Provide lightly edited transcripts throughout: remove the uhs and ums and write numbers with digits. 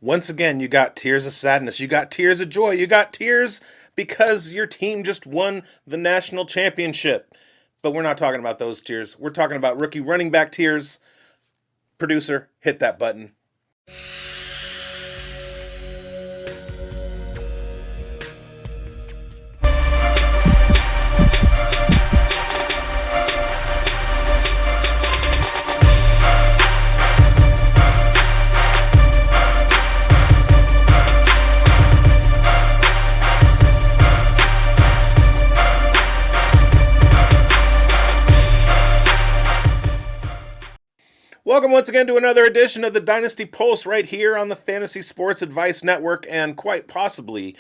Once again, you got tears of sadness. You got tears of joy. You got tears because your team just won the national championship. But we're not talking about those tears. We're talking about rookie running back tears. Producer, hit that button. Welcome once again to another edition of the Dynasty Pulse right here on the Fantasy Sports Advice Network and quite possibly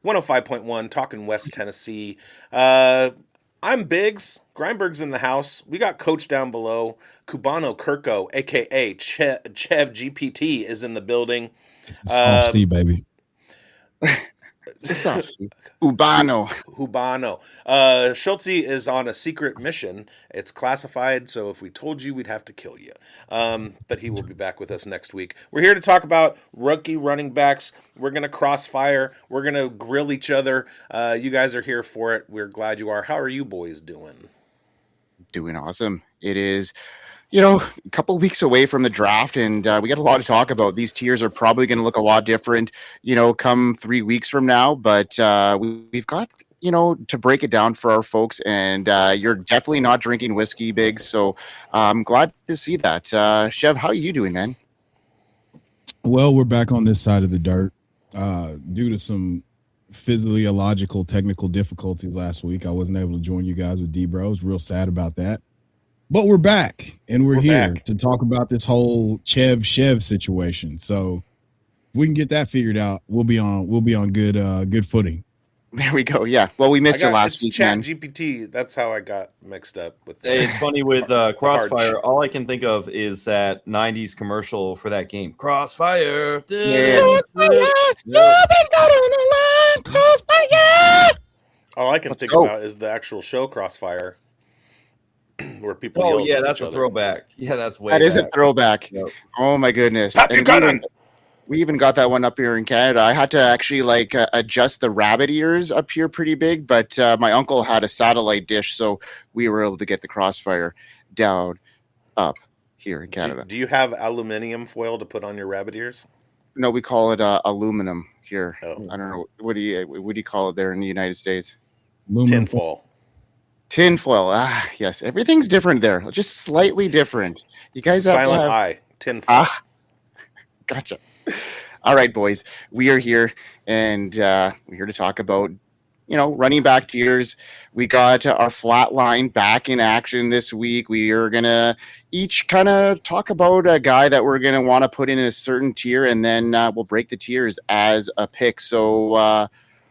105.1 talking West Tennessee. I'm Bigz. Grindberg's in the house. We got Coach down below. Cubano Kirko, a.k.a. Chev GPT, is in the building. It's a soft C, baby. It's a soft C. Hubano. Schultze is on a secret mission. It's classified, so if we told you, we'd have to kill you. But he will be back with us next week. We're here to talk about rookie running backs. We're going to crossfire. We're going to grill each other. You guys are here for it. We're glad you are. How are you boys doing? Doing awesome. It is, a couple of weeks away from the draft, and we got a lot to talk about. These tiers are probably going to look a lot different, come 3 weeks from now. But we've got, to break it down for our folks. And you're definitely not drinking whiskey, Bigz. So I'm glad to see that. Chev, how are you doing, man? Well, we're back on this side of the dirt due to some physiological technical difficulties last week. I wasn't able to join you guys with D-Bro. I was real sad about that. But we're back, and we're here to talk about this whole Chev situation. So if we can get that figured out, we'll be on good footing. There we go. Yeah. Well, we missed you last week, man. GPT. That's how I got mixed up with. Hey, it's funny with Crossfire. All I can think of is that '90s commercial for that game, Crossfire. All I can think about is the actual show Crossfire. Where people that's a throwback. Yeah, that's way that back. Is a throwback. Yep. Oh my goodness. We even got that one up here in Canada. I had to actually adjust the rabbit ears up here pretty big, but my uncle had a satellite dish, so we were able to get the Crossfire down up here in Canada. Do you have aluminum foil to put on your rabbit ears? No, we call it aluminum here. Oh. I don't know what do you call it there in the United States? Tinfoil. Tinfoil. Yes. Everything's different there. Just slightly different. You guys silent I. Tinfoil. Gotcha. All right, boys. We are here, and we're here to talk about, running back tiers. We got our flat line back in action this week. We are going to each kind of talk about a guy that we're going to want to put in a certain tier, and then we'll break the tiers as a pick. So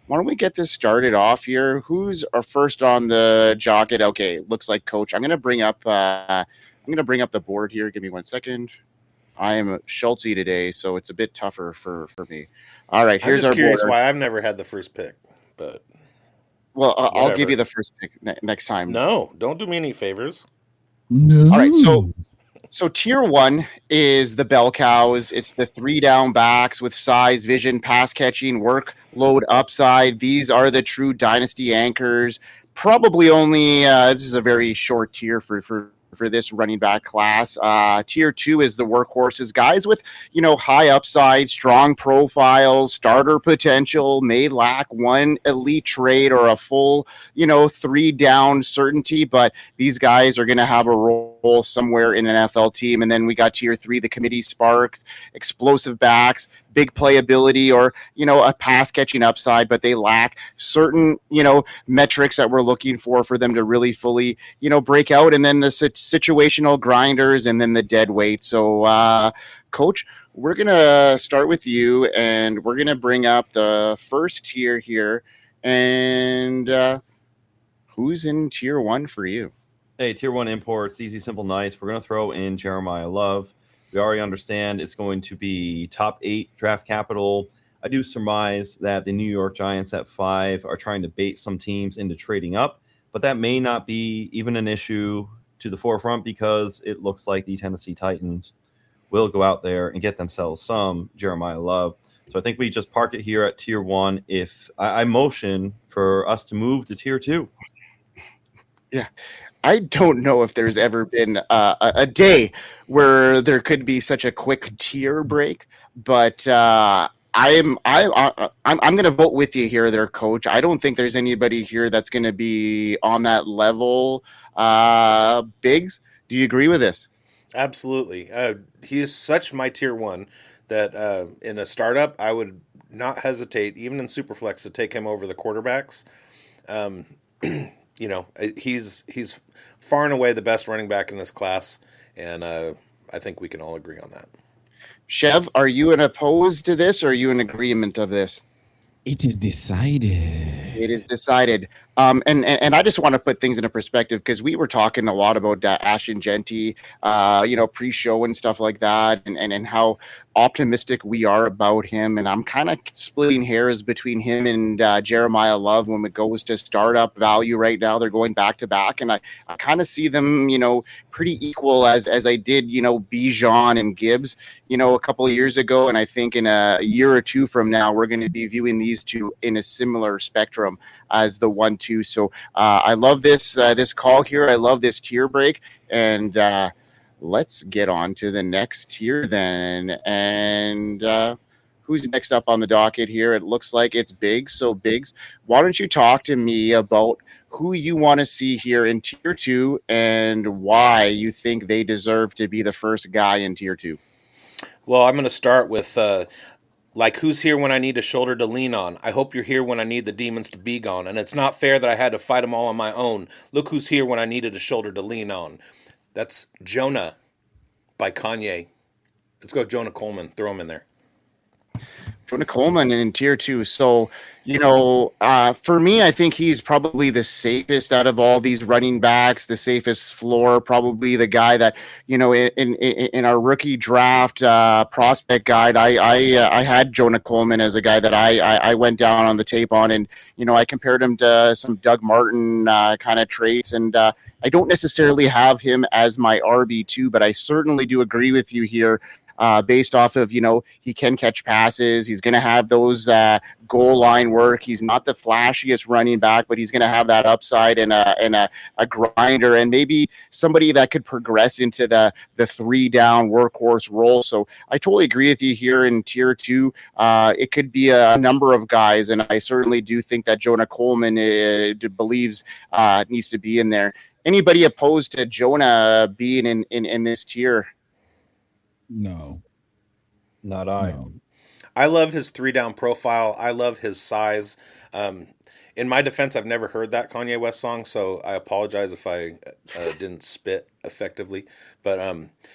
why don't we get this started off here? Who's our first on the docket? Okay, looks like Coach. I'm going to bring up the board here. Give me 1 second. I am Schultze today, so it's a bit tougher for me. All right, here's our board. I'm just curious why I've never had the first pick, but I'll give you the first pick next time. No, don't do me any favors. No. All right, so tier 1 is the bell cows. It's the 3 down backs with size, vision, pass catching, workload upside. These are the true dynasty anchors. Probably only this is a very short tier for this running back class. Tier 2 is the workhorses, guys with, high upside, strong profiles, starter potential, may lack one elite trade or a full, 3 down certainty, but these guys are going to have a role somewhere in an NFL team. And then we got tier 3, the committee sparks, explosive backs, big playability, or, a pass catching upside, but they lack certain, metrics that we're looking for them to really fully, break out. And then the situational grinders and then the dead weight. So, Coach, we're going to start with you, and we're going to bring up the first tier here. And who's in tier 1 for you? Hey, tier 1 imports, easy, simple, nice. We're going to throw in Jeremiyah Love. We already understand it's going to be top 8 draft capital. I do surmise that the New York Giants at 5 are trying to bait some teams into trading up, but that may not be even an issue to the forefront because it looks like the Tennessee Titans will go out there and get themselves some Jeremiyah Love. So I think we just park it here at tier 1. If I motion for us to move to tier 2. Yeah. I don't know if there's ever been a day where there could be such a quick tier break, but I'm going to vote with you here, there, Coach. I don't think there's anybody here that's going to be on that level. Bigz, do you agree with this? Absolutely. He is such my tier 1 that in a startup, I would not hesitate, even in Superflex, to take him over the quarterbacks. He's far and away the best running back in this class, and I think we can all agree on that. Chev, are you opposed to this, or are you in agreement of this? It is decided. It is decided. And I just want to put things into perspective, because we were talking a lot about Ashton Genty, pre-show and stuff like that, and how optimistic we are about him. And I'm kind of splitting hairs between him and Jeremiyah Love when it goes to startup value right now. They're going back to back, and I kind of see them, pretty equal as I did, Bijan and Gibbs, a couple of years ago. And I think in a year or two from now, we're going to be viewing these two in a similar spectrum as the 1-2. So I love this call here. I love this tier break, and let's get on to the next tier then. And who's next up on the docket here? It looks like it's Bigz. So Bigz, why don't you talk to me about who you want to see here in tier 2 and why you think they deserve to be the first guy in tier 2? Well, I'm going to start with who's here when I need a shoulder to lean on? I hope you're here when I need the demons to be gone. And it's not fair that I had to fight them all on my own. Look who's here when I needed a shoulder to lean on. That's Jonah by Kanye. Let's go Jonah Coleman. Throw him in there. Jonah Coleman in tier 2. So, for me, I think he's probably the safest out of all these running backs, the safest floor, probably the guy that, in our rookie draft prospect guide, I had Jonah Coleman as a guy that I went down on the tape on, and, I compared him to some Doug Martin kind of traits, and I don't necessarily have him as my RB2, but I certainly do agree with you here. Based off of, he can catch passes. He's going to have those goal line work. He's not the flashiest running back, but he's going to have that upside and a grinder, and maybe somebody that could progress into the 3-down workhorse role. So I totally agree with you here in tier 2. It could be a number of guys, and I certainly do think that Jonah Coleman believes needs to be in there. Anybody opposed to Jonah being in this tier? No. Not I. No. I love his 3-down profile. I love his size. In my defense, I've never heard that Kanye West song, so I apologize if I didn't spit effectively. But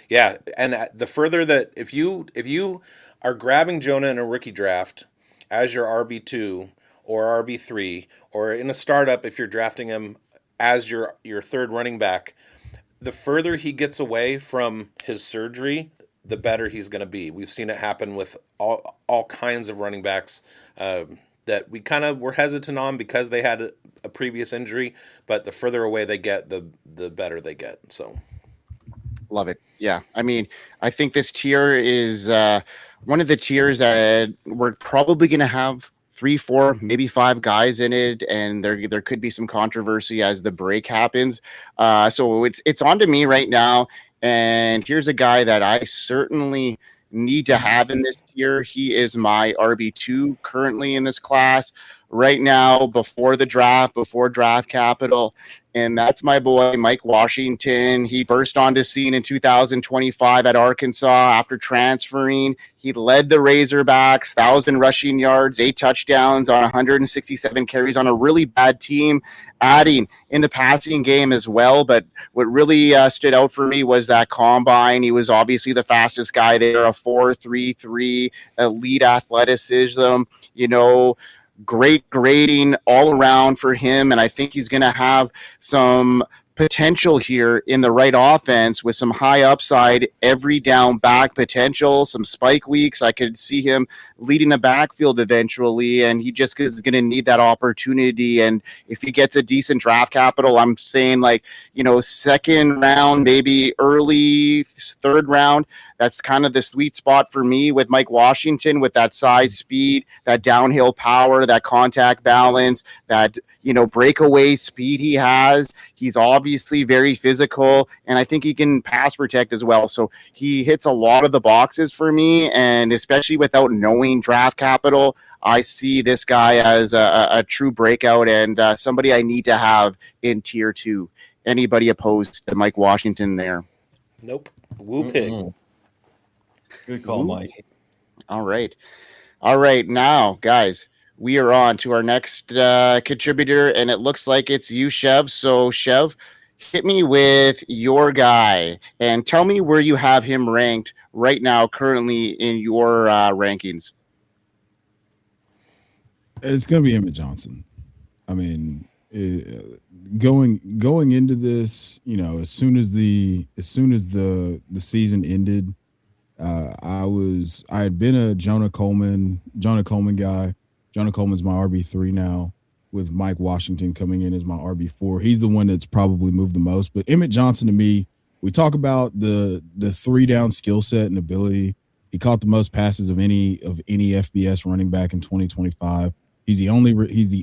yeah, and the further that if you are grabbing Jonah in a rookie draft as your RB2 or RB3, or in a startup if you're drafting him as your third running back, the further he gets away from his surgery, the better he's going to be. We've seen it happen with all kinds of running backs that we kind of were hesitant on because they had a previous injury, but the further away they get, the better they get. So, love it. Yeah, I mean, I think this tier is one of the tiers that we're probably going to have 3, 4, maybe 5 guys in it, and there could be some controversy as the break happens. So it's on to me right now. And here's a guy that I certainly need to have in this tier. He is my RB2 currently in this class right now, before the draft, before draft capital. And that's my boy, Mike Washington. He burst onto scene in 2025 at Arkansas after transferring. He led the Razorbacks, 1,000 rushing yards, 8 touchdowns on 167 carries on a really bad team, adding in the passing game as well. But what really stood out for me was that combine. He was obviously the fastest guy there, a 4.33, elite athleticism, great grading all around for him. And I think he's going to have some potential here in the right offense with some high upside, every down back potential, some spike weeks. I could see him leading the backfield eventually, and he just is going to need that opportunity. And if he gets a decent draft capital, I'm saying second round, maybe early third round, That's kind of the sweet spot for me with Mike Washington, with that size, speed, that downhill power, that contact balance, that breakaway speed he has. He's obviously very physical, and I think he can pass protect as well. So he hits a lot of the boxes for me, and especially without knowing draft capital, I see this guy as a true breakout and somebody I need to have in tier 2. Anybody opposed to Mike Washington there? Nope. Woo pig. Good call, Mike. All right. Now, guys, we are on to our next contributor, and it looks like it's you, Chev. So, Chev, hit me with your guy and tell me where you have him ranked right now, currently in your rankings. It's going to be Emmett Johnson. I mean, going into this, as soon as the season ended, I had been a Jonah Coleman guy. Jonah Coleman's my RB3 now, with Mike Washington coming in as my RB4. He's the one that's probably moved the most. But Emmett Johnson, to me, we talk about the 3-down skill set and ability. He caught the most passes of any FBS running back in 2025. He's the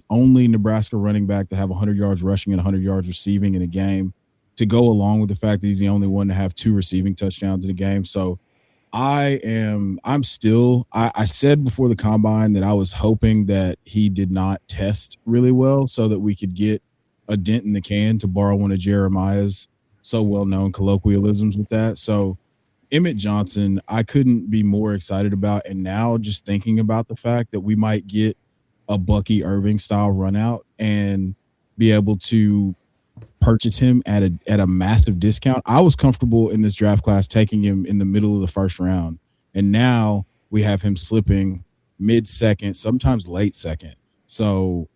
only Nebraska running back to have 100 yards rushing and 100 yards receiving in a game, to go along with the fact that he's the only one to have 2 receiving touchdowns in a game. So I said before the combine that I was hoping that he did not test really well so that we could get a dent in the can, to borrow one of Jeremiyah's so well-known colloquialisms with that. So Emmett Johnson, I couldn't be more excited about. And now just thinking about the fact that we might get a Bucky Irving style run out and be able to purchase him at a massive discount. I was comfortable in this draft class taking him in the middle of the first round. And now we have him slipping mid-second, sometimes late second. So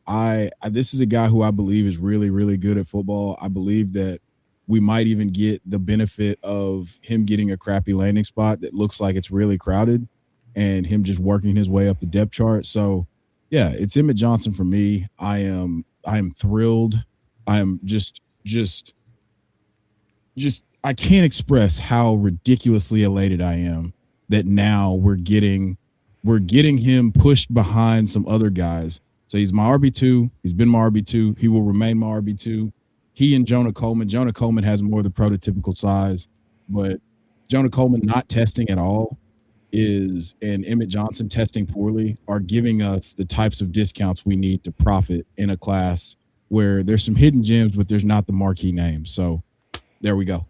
this is a guy who I believe is really, really good at football. I believe that we might even get the benefit of him getting a crappy landing spot that looks like it's really crowded and him just working his way up the depth chart. So yeah, it's Emmett Johnson for me. I am thrilled. I am just I can't express how ridiculously elated I am that now we're getting him pushed behind some other guys. So he's my RB2. He's been my RB2. He will remain my RB2. He and Jonah Coleman. Jonah Coleman has more of the prototypical size, but Jonah Coleman not testing at all and Emmett Johnson testing poorly are giving us the types of discounts we need to profit in a class where there's some hidden gems, but there's not the marquee names. So there we go.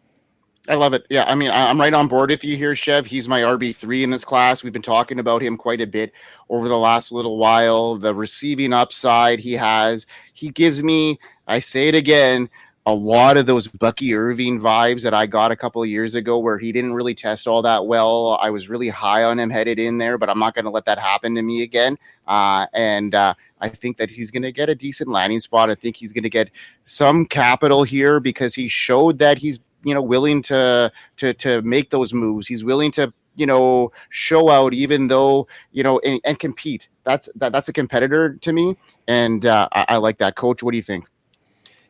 I love it. Yeah, I mean, I'm right on board with you here, Chev. He's my RB3 in this class. We've been talking about him quite a bit over the last little while. The receiving upside he has, he gives me, I say it again, a lot of those Bucky Irving vibes that I got a couple of years ago, where he didn't really test all that well. I was really high on him headed in there, but I'm not going to let that happen to me again. I think that he's going to get a decent landing spot. I think he's going to get some capital here because he showed that he's willing to make those moves. He's willing to show out, even though and compete. That's a competitor to me, and I like that. Coach, what do you think?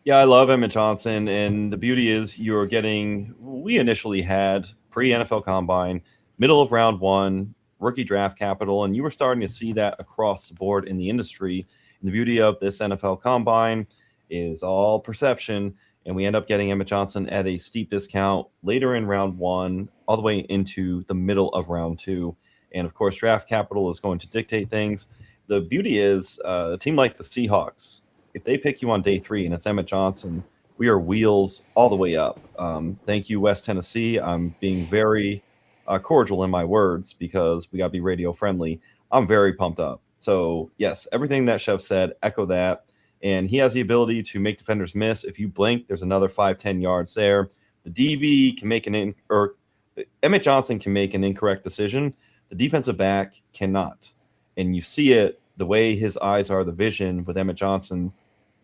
Yeah, I love Emmett Johnson, and the beauty is we initially had pre-NFL Combine, middle of round 1, rookie draft capital, and you were starting to see that across the board in the industry. And the beauty of this NFL Combine is all perception, and we end up getting Emmett Johnson at a steep discount later in round 1, all the way into the middle of round 2. And, of course, draft capital is going to dictate things. The beauty is a team like the Seahawks, if they pick you on day 3 and it's Emmett Johnson, we are wheels all the way up. Thank you, West Tennessee. I'm being very cordial in my words because we got to be radio friendly. I'm very pumped up. So, yes, everything that Chev said, echo that. And he has the ability to make defenders miss. If you blink, there's another 5-10 yards there. The DB can make Emmett Johnson can make an incorrect decision. The defensive back cannot. And you see it, the way his eyes are, the vision with Emmett Johnson.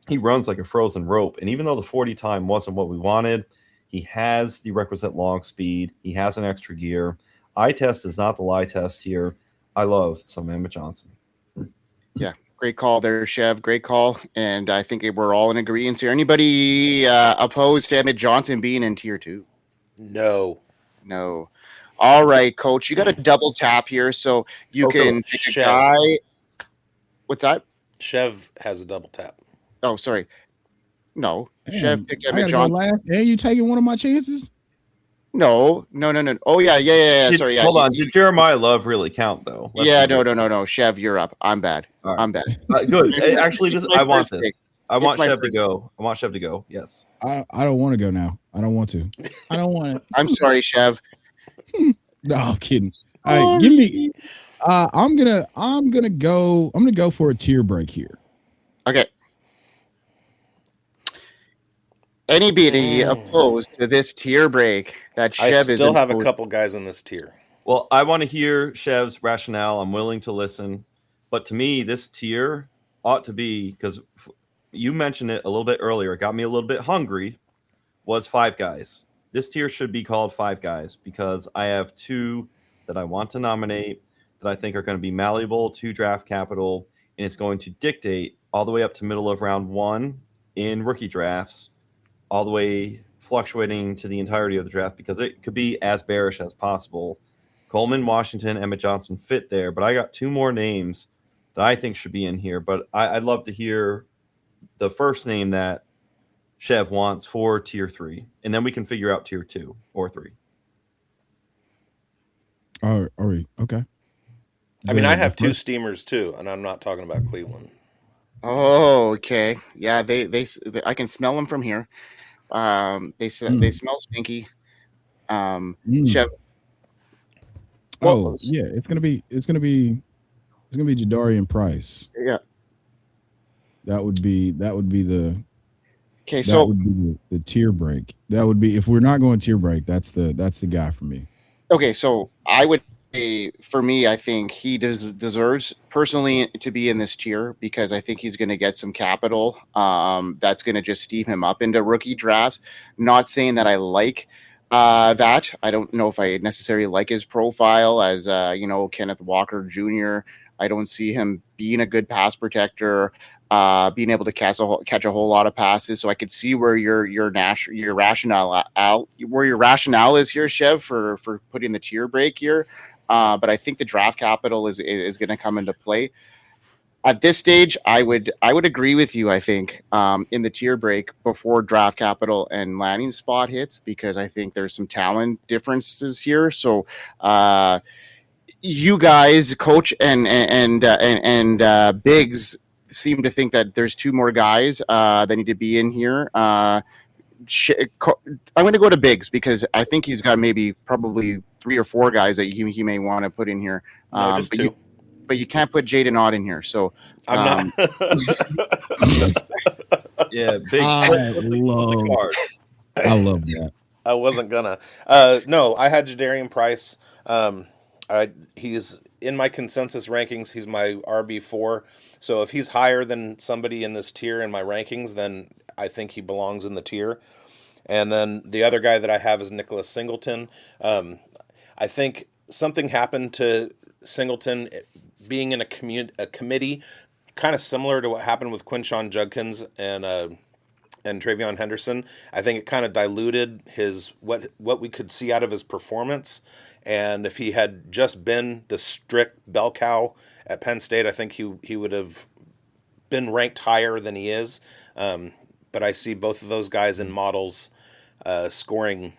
He runs like a frozen rope. And even though the 40 time wasn't what we wanted, he has the requisite long speed. He has an extra gear. Eye test is not the lie test here. I love some Emmett Johnson. Yeah, great call there, Chev. Great call. And I think we're all in agreement here. Anybody opposed to Emmett Johnson being in tier 2? No. All right, Coach. You got a double tap here, so you can pick a Chev. guy. What's that? Chev has a double tap. Oh, sorry. No. Damn, Chev picked I Emmett gotta go Johnson. last. And you taking one of my chances? No. Oh, yeah. Sorry. Yeah, Hold on. Did Jeremiyah Love really count, though? No. Chev, you're up. I'm bad. All right. I'm bad. Good. Actually, I want this. pick. I want It's my Chev to first go. I want Chev to go. Yes. I don't want to go now. I don't want to. I don't want it. I'm sorry, Chev. No, I'm kidding. All right, give me. I'm gonna go for a tier break here. Okay. Anybody opposed to this tier break that Chev I is still have a imposing? couple guys in this tier. Well, I want to hear Chev's rationale. I'm willing to listen. But to me, this tier ought to be, because you mentioned it a little bit earlier, it got me a little bit hungry, was 5 guys. This tier should be called 5 guys because I have 2 that I want to nominate that I think are going to be malleable to draft capital, and it's going to dictate all the way up to middle of round 1 in rookie drafts, all the way fluctuating to the entirety of the draft because it could be as bearish as possible. Coleman, Washington, Emmett Johnson fit there, but I got 2 more names that I think should be in here. But I'd love to hear the first name that Chev wants for tier 3, and then we can figure out tier 2 or 3. All right. Okay. I mean, I have 2 steamers too, and I'm not talking about Cleveland. Oh, okay. Yeah, they I can smell them from here. They smell stinky. Chev. Oh, yeah. It's gonna be Jadarian Price. Yeah. That would be the Okay. that would be the tier break. That would be, if we're not going tier break, that's the guy for me. Okay, so I would say, for me, I think he deserves personally to be in this tier because I think he's going to get some capital. That's going to just steam him up into rookie drafts. Not saying that I like that. I don't know if I necessarily like his profile as Kenneth Walker Jr. I don't see him being a good pass protector. Being able to catch a whole lot of passes, so I could see where your rationale is here, Chev, for putting the tier break here. But I think the draft capital is going to come into play at this stage. I would agree with you. I think in the tier break before draft capital and landing spot hits, because I think there's some talent differences here. So you guys, Coach and Bigz, seem to think that there's 2 more guys that need to be in here. I'm going to go to Bigz because I think he's got probably 3 or 4 guys that he may want to put in here. No, just 2. But you can't put Jaden Ott in here. So I'm not. Yeah, big. I love that. I wasn't gonna. No, I had Jadarian Price. He's in my consensus rankings. He's my RB4. So if he's higher than somebody in this tier in my rankings, then I think he belongs in the tier. And then the other guy that I have is Nicholas Singleton. I think something happened to Singleton being in a committee, kind of similar to what happened with Quinshon Judkins and Travion Henderson. I think it kind of diluted his what we could see out of his performance. And if he had just been the strict bell cow at Penn State, I think he would have been ranked higher than he is. But I see both of those guys in models scoring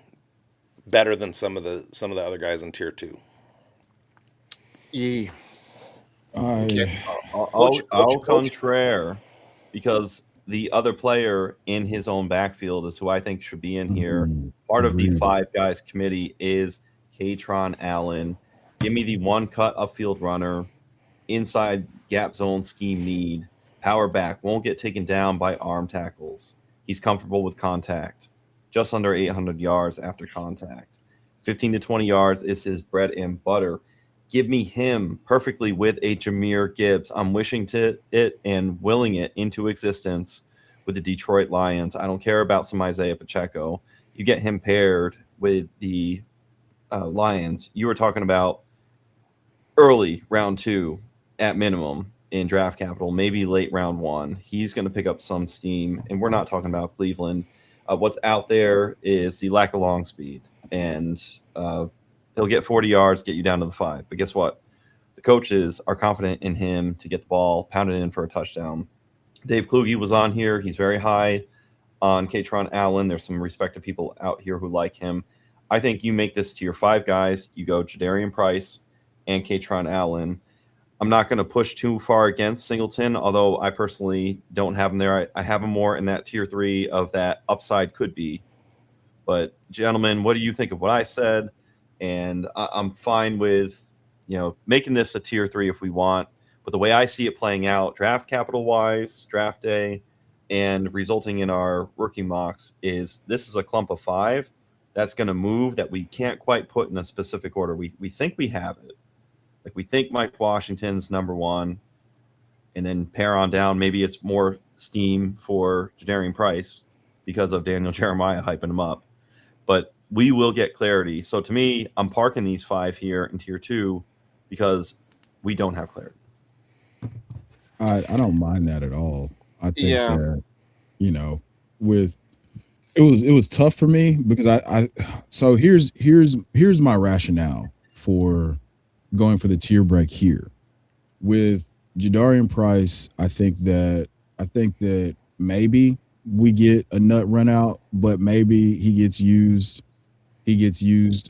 better than some of the other guys in tier 2. Yeah. Au contraire, because the other player in his own backfield is who I think should be in here. Part of the 5 guys committee is Caitron Allen. Give me the 1 cut upfield runner, inside gap zone scheme need, power back, won't get taken down by arm tackles. He's comfortable with contact, just under 800 yards after contact. 15 to 20 yards is his bread and butter. Give me him perfectly with a Jahmyr Gibbs. I'm wishing it and willing it into existence with the Detroit Lions. I don't care about some Isaiah Pacheco. You get him paired with the Lions. You were talking about early round 2 at minimum in draft capital, maybe late round 1. He's going to pick up some steam, and we're not talking about Cleveland. What's out there is the lack of long speed, and He'll get 40 yards, get you down to the 5. But guess what? The coaches are confident in him to get the ball pounded in for a touchdown. Dave Kluge was on here. He's very high on Caitron Allen. There's some respected people out here who like him. I think you make this to your 5 guys. You go Jadarian Price and Caitron Allen. I'm not going to push too far against Singleton, although I personally don't have him there. I have him more in that tier 3 of that upside could be. But gentlemen, what do you think of what I said? And I'm fine with, making this a tier 3 if we want. But the way I see it playing out, draft capital wise, draft day, and resulting in our rookie mocks is this is a clump of 5 that's going to move that we can't quite put in a specific order. We think we have it. Like we think Mike Washington's number 1, and then pair on down. Maybe it's more steam for Jadarian Price because of Daniel Jeremiyah hyping him up. But we will get clarity. So to me, I'm parking these 5 here in tier 2 because we don't have clarity. I don't mind that at all. I think that, with it was tough for me because so here's my rationale for going for the tier break here. With Jadarian Price, I think that maybe we get a nut run out, but maybe he gets used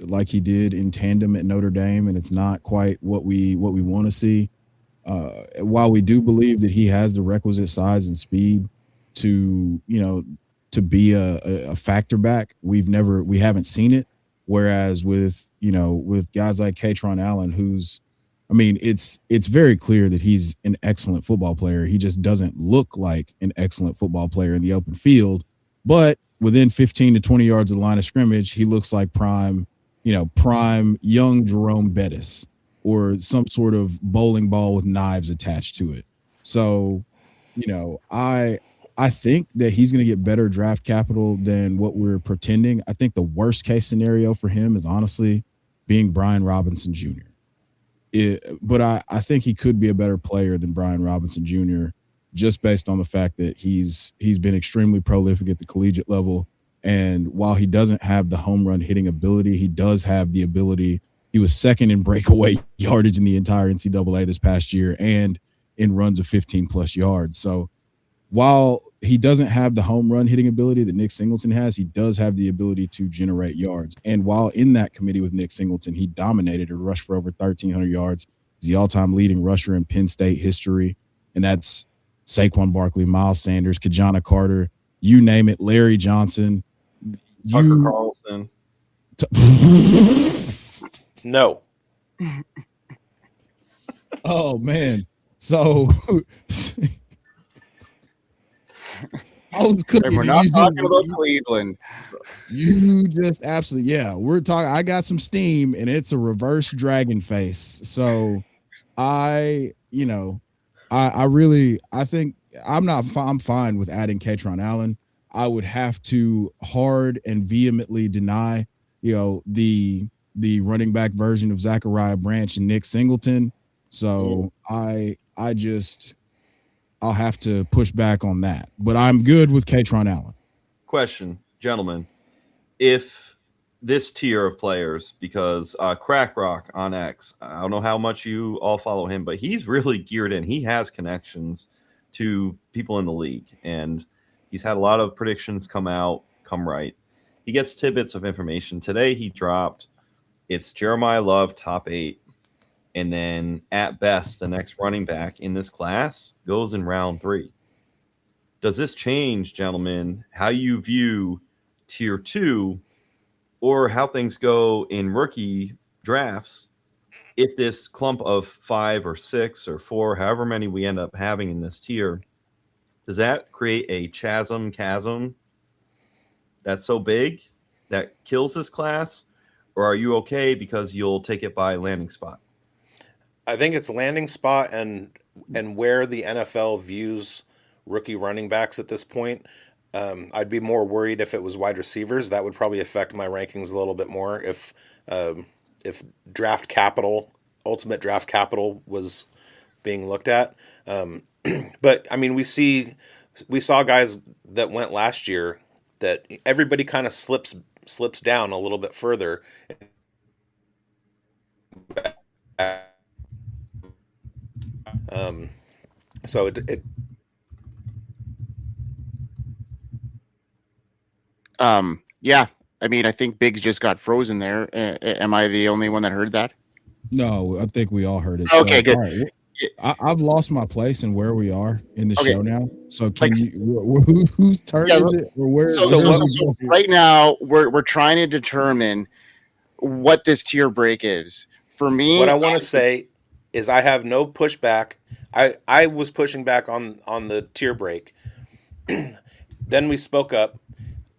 like he did in tandem at Notre Dame, and it's not quite what we want to see. While we do believe that he has the requisite size and speed to be a factor back, we haven't seen it. Whereas with guys like Caitron Allen, it's very clear that he's an excellent football player. He just doesn't look like an excellent football player in the open field, but within 15 to 20 yards of the line of scrimmage, he looks like prime young Jerome Bettis or some sort of bowling ball with knives attached to it. So, I think that he's going to get better draft capital than what we're pretending. I think the worst case scenario for him is honestly being Brian Robinson Jr. But I think he could be a better player than Brian Robinson Jr. just based on the fact that he's been extremely prolific at the collegiate level. And while he doesn't have the home run hitting ability, he does have the ability. He was second in breakaway yardage in the entire NCAA this past year and in runs of 15 plus yards. So while he doesn't have the home run hitting ability that Nick Singleton has, he does have the ability to generate yards. And while in that committee with Nick Singleton, he dominated a rush for over 1,300 yards. He's the all-time leading rusher in Penn State history. And that's Saquon Barkley, Miles Sanders, Kajana Carter, you name it, Larry Johnson. Tucker Carlson. No. Oh, man. So we're not talking about Cleveland. You just absolutely, we're talking. I got some steam, and it's a reverse dragon face. So I think I'm fine with adding Caitron Allen. I would have to hard and vehemently deny, the running back version of Zachariah Branch and Nick Singleton. So I'll have to push back on that, but I'm good with Caitron Allen. Question, gentlemen, if this tier of players, because Crack Rock on X, I don't know how much you all follow him, but he's really geared in. He has connections to people in the league, and he's had a lot of predictions come right. He gets tidbits of information. Today he dropped, it's Jeremiyah Love top 8. And then at best, the next running back in this class goes in round 3. Does this change, gentlemen, how you view tier 2 or how things go in rookie drafts if this clump of 5 or 6 or 4, however many we end up having in this tier, does that create a chasm that's so big that kills this class? Or are you okay because you'll take it by landing spot? I think it's landing spot and where the NFL views rookie running backs at this point. I'd be more worried if it was wide receivers. That would probably affect my rankings a little bit more if draft capital, ultimate draft capital, was being looked at. But I mean, we saw guys that went last year that everybody kind of slips down a little bit further. So it Yeah. I mean, I think Bigz just got frozen there. Am I the only one that heard that? No, I think we all heard it. Okay, good. All right, I've lost my place and where we are in the Okay. show now. So can Like- you? Whose turn is it? Or where? So, where so, are we so going? right now we're trying to determine what this tier break is. For me, what I want to say is I have no pushback. I was pushing back on the tier break. Then we spoke up.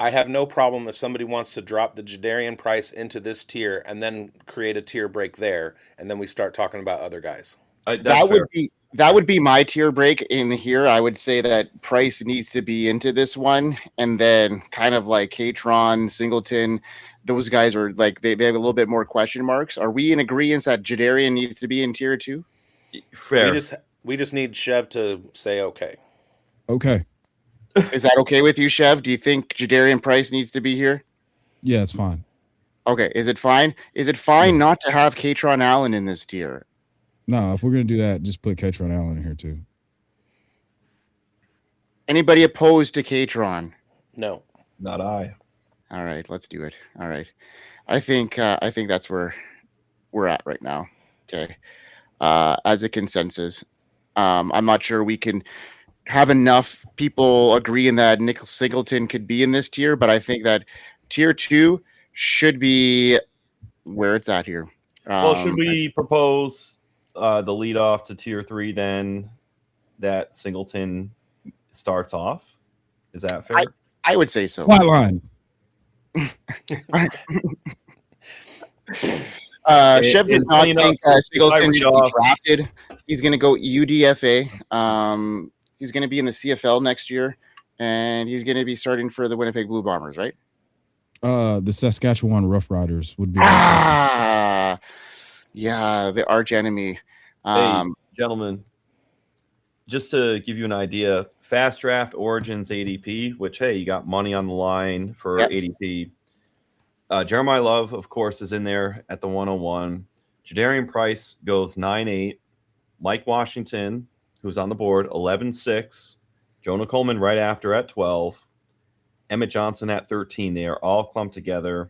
I have no problem if somebody wants to drop the Jadarian Price into this tier and then create a tier break there, and then we start talking about other guys. that would be my tier break in here. I would say that Price needs to be into this one, and then kind of like Caitron, Singleton, those guys are like they have a little bit more question marks. Are we in agreement that Jadarian needs to be in tier 2? Fair. We just need Chev to say okay. Okay. Is that okay with you, Chev? Do you think Jadarian Price needs to be here? Yeah, it's fine. Okay. Is it fine? Is it fine not to have Caitron Allen in this tier? No, if we're gonna do that, just put Caitron Allen in here too. Anybody opposed to Caitron? No. Not I. All right, let's do it. All right. I think that's where we're at right now. Okay. As a consensus. I'm not sure we can have enough people agreeing that Nick Singleton could be in this tier, but I think that tier 2 should be where it's at here. Well, should we propose the lead off to tier 3 then that Singleton starts off? Is that fair? I would say so. Flat line. Chev does not think Singleton should be drafted. He's going to go UDFA. He's going to be in the CFL next year, and he's going to be starting for the Winnipeg Blue Bombers, right? The Saskatchewan Roughriders would be. Yeah, the arch enemy. Hey, gentlemen, just to give you an idea, Fast Draft Origins ADP, which, hey, you got money on the line for ADP. Jeremiyah Love, of course, is in there at the 101. Jadarian Price goes 9-8. Mike Washington, who's on the board, 11-6. Jonah Coleman right after at 12. Emmett Johnson at 13. They are all clumped together.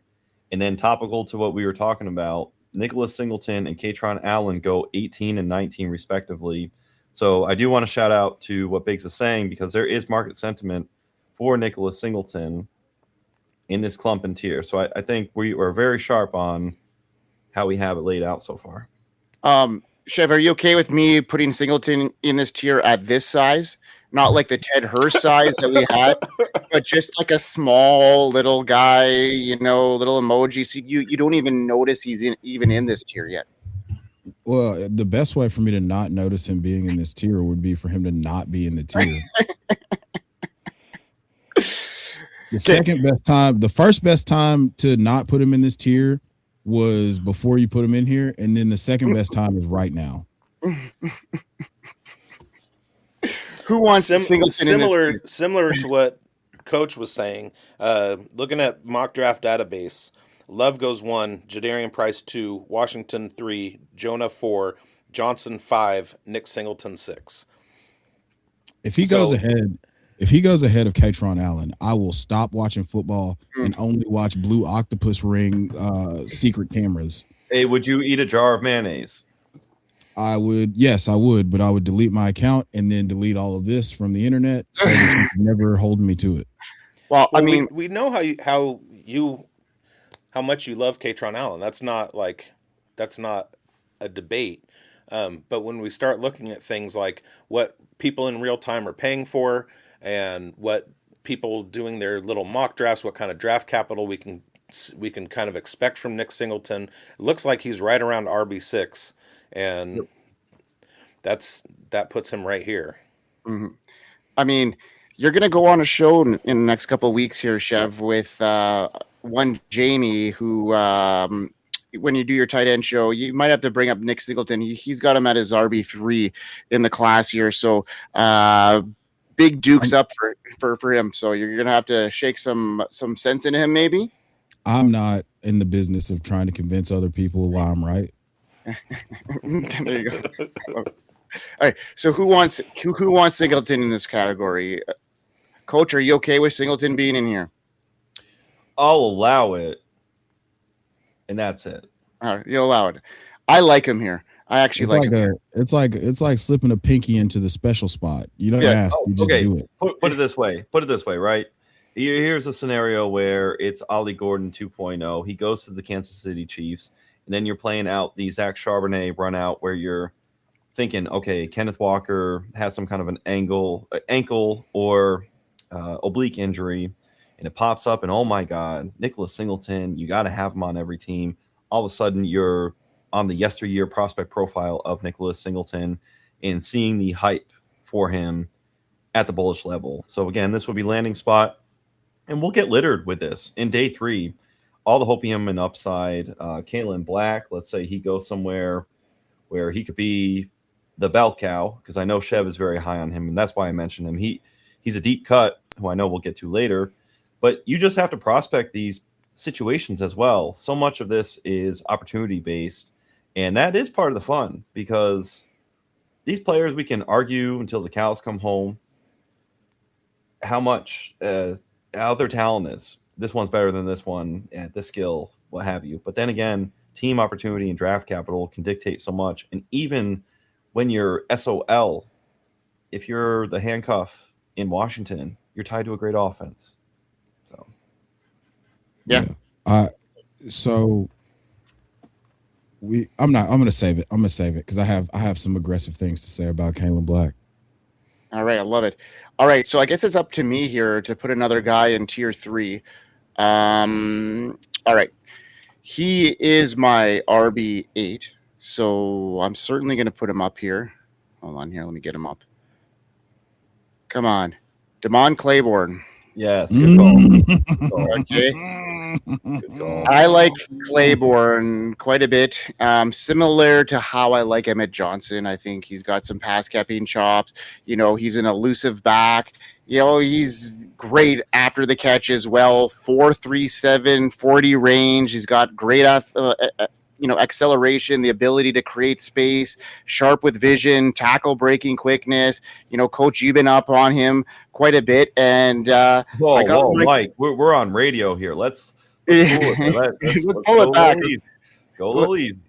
And then topical to what we were talking about, Nicholas Singleton and Caitron Allen go 18 and 19 respectively. So I do want to shout out to what Bigz is saying, because there is market sentiment for Nicholas Singleton in this clump and tier. So I think we are very sharp on how we have it laid out so far. Chev, are you okay with me putting Singleton in this tier at this size? Not like the Ted Hurst size that we had, but just like a small little guy, little emoji. So you don't even notice he's even in this tier yet. Well, the best way for me to not notice him being in this tier would be for him to not be in the tier. The first best time to not put him in this tier was before you put him in here, and then the second best time is right now. Who wants Singleton similar to what Coach was saying? Looking at mock draft database, Love goes 1, Jadarian Price 2, Washington 3, Jonah 4, Johnson 5, Nick Singleton 6. If he goes ahead of Caitron Allen, I will stop watching football and only watch Blue Octopus Ring secret cameras. Hey, would you eat a jar of mayonnaise? I would, yes, I would, but I would delete my account and then delete all of this from the internet so that you can never hold me to it. Well, I mean, we know how much you love Caitron Allen. That's not a debate. But when we start looking at things like what people in real time are paying for and what people doing their little mock drafts, what kind of draft capital we can kind of expect from Nick Singleton, it looks like he's right around RB6, and that puts him right here. Mm-hmm. I mean, you're going to go on a show in the next couple of weeks here, Chev, with one Jamie who, when you do your tight end show, you might have to bring up Nick Singleton. He's got him at his RB3 in the class here. So big dukes up for him. So you're going to have to shake some sense into him, maybe. I'm not in the business of trying to convince other people why I'm right. There you go. All right. So who wants Singleton in this category? Coach, are you okay with Singleton being in here? I'll allow it, and that's it. All right, you'll allow it. I like him here. I actually It's like like him. it's like slipping a pinky into the special spot. You don't ask, you just do it. Put it this way. Right? Here's a scenario where it's Ollie Gordon 2.0. He goes to the Kansas City Chiefs, and then you're playing out the Zach Charbonnet run out where you're thinking, okay, Kenneth Walker has some kind of an ankle or oblique injury, and it pops up, and oh my God, Nicholas Singleton, you got to have him on every team. All of a sudden, you're on the yesteryear prospect profile of Nicholas Singleton and seeing the hype for him at the bullish level. So again, this would be landing spot, and we'll get littered with this in day 3. All the hopium and upside. Kaelon Black, let's say he goes somewhere where he could be the bell cow, because I know Chev is very high on him, and that's why I mentioned him. He's a deep cut, who I know we'll get to later, but you just have to prospect these situations as well. So much of this is opportunity based, and that is part of the fun, because these players, we can argue until the cows come home how much how their talent is. This one's better than this one at this skill, what have you. But then again, team opportunity and draft capital can dictate so much. And even when you're SOL, if you're the handcuff in Washington, you're tied to a great offense. So yeah. So I'm gonna save it. I'm gonna save it because I have some aggressive things to say about Kaelon Black. All right, I love it. All right, so I guess it's up to me here to put another guy in tier 3. All right, he is my RB8, so I'm certainly going to put him up here. Hold on here, let me get him up. Come on, Damon Claiborne. yes, good call. Okay. Good call. I like Claiborne quite a bit, similar to how I like Emmett Johnson. I think he's got some pass catching chops. You know, he's an elusive back. You know, he's great after the catch as well. 4.37, 40 range. He's got great acceleration, the ability to create space, sharp with vision, tackle breaking quickness. You know, Coach, you've been up on him quite a bit. And whoa, Mike, we're on radio here. Let's pull it back. Go a little easy.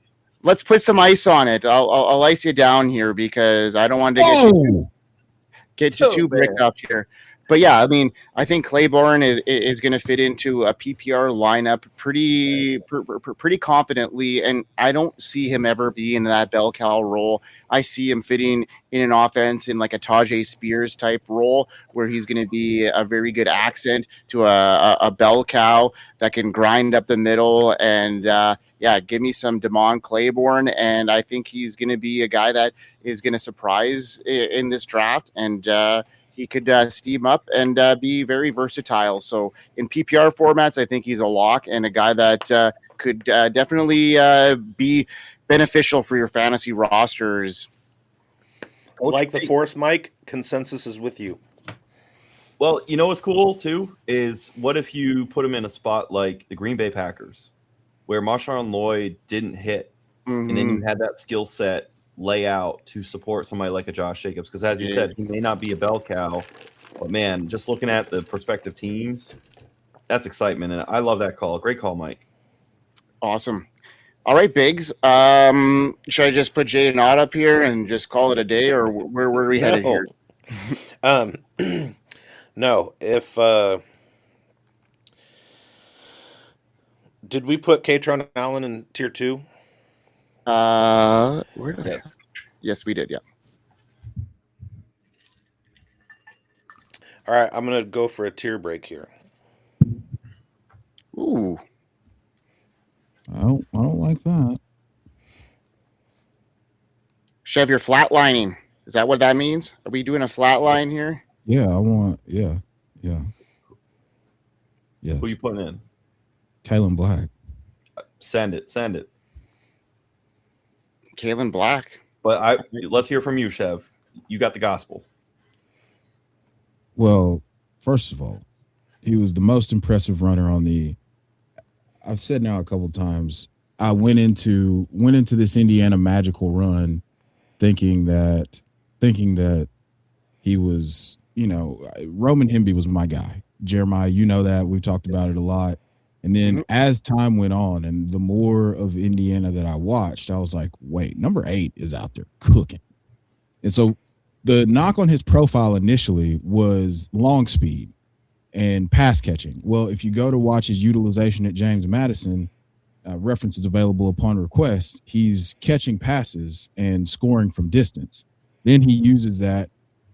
Let's put some ice on it. I'll ice you down here because I don't want to get you too bricked up here. But yeah, I mean, I think Claiborne is going to fit into a PPR lineup pretty confidently, and I don't see him ever be in that bell cow role. I see him fitting in an offense in like a Tajay Spears type role, where he's going to be a very good accent to a bell cow that can grind up the middle. And give me some Damon Claiborne, and I think he's going to be a guy that is going to surprise in this draft, and he could steam up and be very versatile. So in PPR formats, I think he's a lock and a guy that could definitely be beneficial for your fantasy rosters. Like the Force, Mike, consensus is with you. Well, you know what's cool too is what if you put him in a spot like the Green Bay Packers, where Marshawn Lloyd didn't hit, and then you had that skill set layout to support somebody like a Josh Jacobs, because as you said, he may not be a bell cow, but man, just looking at the prospective teams, that's excitement, and I love that call. Great call, Mike. Awesome. All right, Bigz. Should I just put Jay and Odd up here and just call it a day, or where are we headed here? No. If did we put Caitron Allen in tier 2? Where did I? Yes, we did. Yeah. All right, I'm gonna go for a tier break here. Ooh. I don't like that. Chev, you're flatlining. Is that what that means? Are we doing a flat line here? Yeah, I want. Yeah. Yes. Who you putting in? Kaelon Black. Send it. Kaelon Black. But let's hear from you, Chev. You got the gospel. Well, first of all, he was the most impressive runner on the. I've said now a couple of times, I went into this Indiana magical run thinking that he was, Roman Hemby was my guy. Jeremiah, you know that. We've talked about it a lot. And then as time went on and the more of Indiana that I watched, I was like, wait, number 8 is out there cooking. And so the knock on his profile initially was long speed and pass catching. Well, if you go to watch his utilization at James Madison, references available upon request, he's catching passes and scoring from distance. Then he uses that,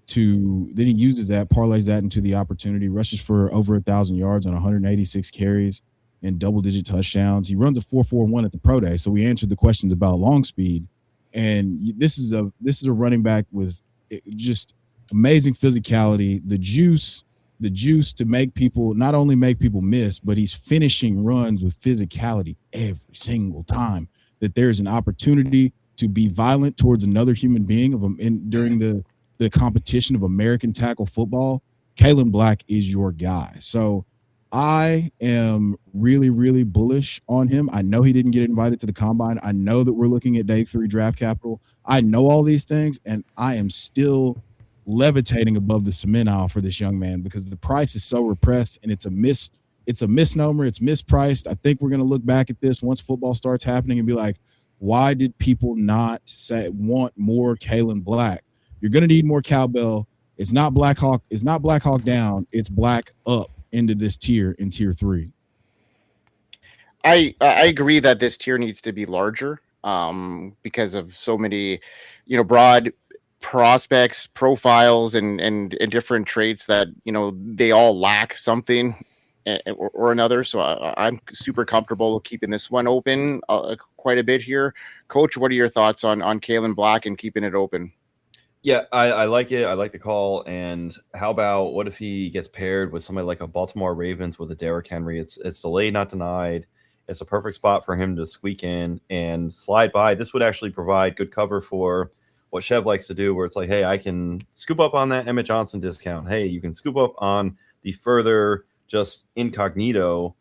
parlays that into the opportunity, rushes for over 1,000 yards on 186 carries and double-digit touchdowns. He runs a 4.41 at the pro day, so we answered the questions about long speed. And this is a running back with just amazing physicality, the juice to make people not only make people miss, but he's finishing runs with physicality every single time that there's an opportunity to be violent towards another human being during the competition of American tackle football. Kaelon Black is your guy. So I am really, really bullish on him. I know he didn't get invited to the combine. I know that we're looking at day 3 draft capital. I know all these things, and I am still levitating above the cement aisle for this young man because the price is so repressed and it's a misnomer. It's mispriced. I think we're going to look back at this once football starts happening and be like, why did people not want more Kaelon Black? You're going to need more cowbell. It's not Black Hawk down. It's Black up into this tier in tier 3. I agree that this tier needs to be larger because of so many, broad prospects, profiles, and different traits that, they all lack something or another. So I'm super comfortable keeping this one open quite a bit here. Coach, what are your thoughts on Kaelon Black and keeping it open? Yeah, I like it. I like the call. And how about what if he gets paired with somebody like a Baltimore Ravens with a Derrick Henry? It's delayed, not denied. It's a perfect spot for him to squeak in and slide by. This would actually provide good cover for what Chev likes to do, where it's like, hey, I can scoop up on that Emmett Johnson discount. Hey, you can scoop up on the further just incognito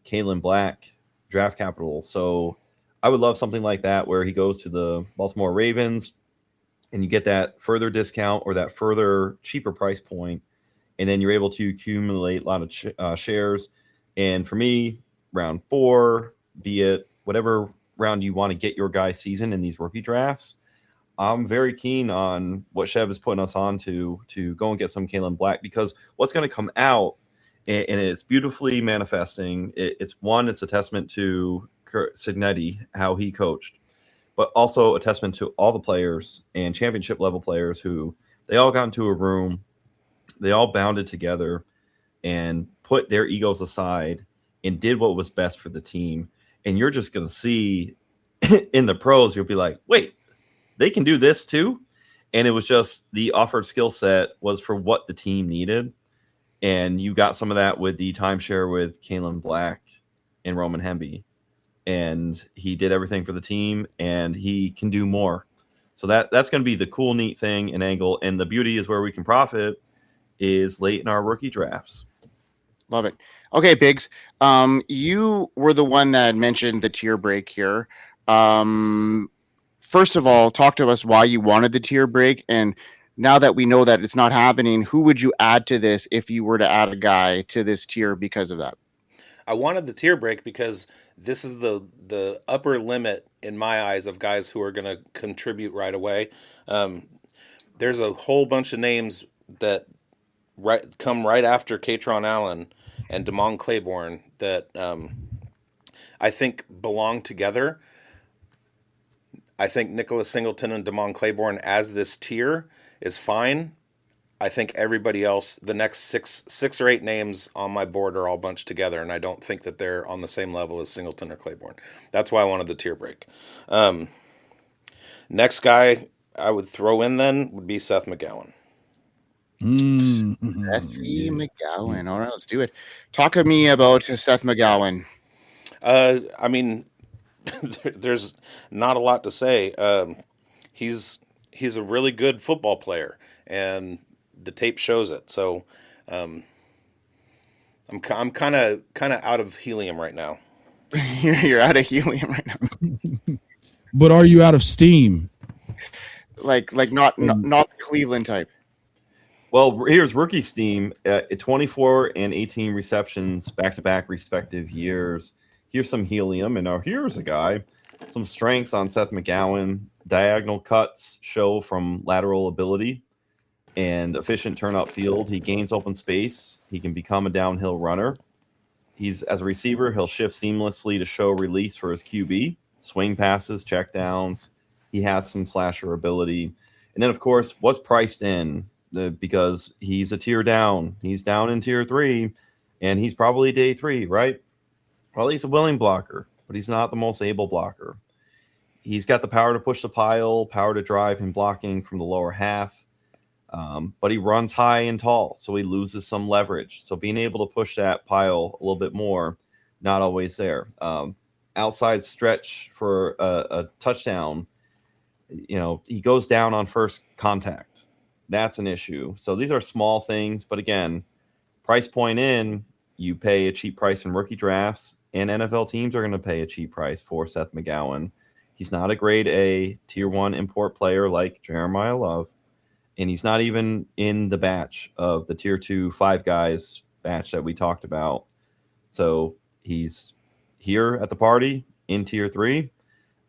Kaelon Black draft capital. So I would love something like that where he goes to the Baltimore Ravens and you get that further discount or that further cheaper price point, and then you're able to accumulate a lot of shares. And for me, round 4, be it whatever round you want to get your guy season in these rookie drafts, I'm very keen on what Chev is putting us on to go and get some Kaelon Black, because what's going to come out, and it's beautifully manifesting. It's a testament to Signetti, how he coached, but also a testament to all the players and championship level players who they all got into a room, they all bounded together and put their egos aside and did what was best for the team. And you're just going to see in the pros, you'll be like, wait, they can do this too. And it was just the offered skill set was for what the team needed. And you got some of that with the timeshare with Kaelon Black and Roman Hemby. And he did everything for the team, and he can do more. So that's going to be the cool, neat thing and angle. And the beauty is where we can profit is late in our rookie drafts. Love it. Okay, Bigz. You were the one that mentioned the tier break here. First of all, talk to us why you wanted the tier break. And now that we know that it's not happening, who would you add to this if you were to add a guy to this tier because of that? I wanted the tier break because this is the upper limit in my eyes of guys who are going to contribute right away. There's a whole bunch of names that come right after Caitron Allen and Damon Claiborne that I think belong together. I think Nicholas Singleton and Damon Claiborne as this tier is fine. I think everybody else, the next six or eight names on my board are all bunched together, and I don't think that they're on the same level as Singleton or Claiborne. That's why I wanted the tier break. Next guy I would throw in then would be Seth McGowan. McGowan. All right, let's do it. Talk to me about Seth McGowan. I mean, there's not a lot to say. He's a really good football player, and the tape shows it. So I'm kind of out of helium right now. You're out of helium right now. But are you out of steam? Like not the Cleveland type. Well, here's rookie steam at 24 and 18 receptions back-to-back respective years. Here's some helium, and now here's a guy. Some strengths on Seth McGowan. Diagonal cuts show from lateral ability and efficient turn upfield. He gains open space. He can become a downhill runner. He's as a receiver, he'll shift seamlessly to show release for his QB, swing passes, check downs. He has some slasher ability. And then, of course, what's priced in because he's a tier down. He's down in tier 3, and he's probably day 3, right? Well, he's a willing blocker, but he's not the most able blocker. He's got the power to push the pile, power to drive and blocking from the lower half, but he runs high and tall, so he loses some leverage. So being able to push that pile a little bit more, not always there. Outside stretch for a touchdown, he goes down on first contact. That's an issue. So these are small things, but again, price point in, you pay a cheap price in rookie drafts, and NFL teams are going to pay a cheap price for Seth McGowan. He's not a grade A tier 1 import player like Jeremiyah Love, and he's not even in the batch of the tier 2 5 guys batch that we talked about. So he's here at the party in tier 3,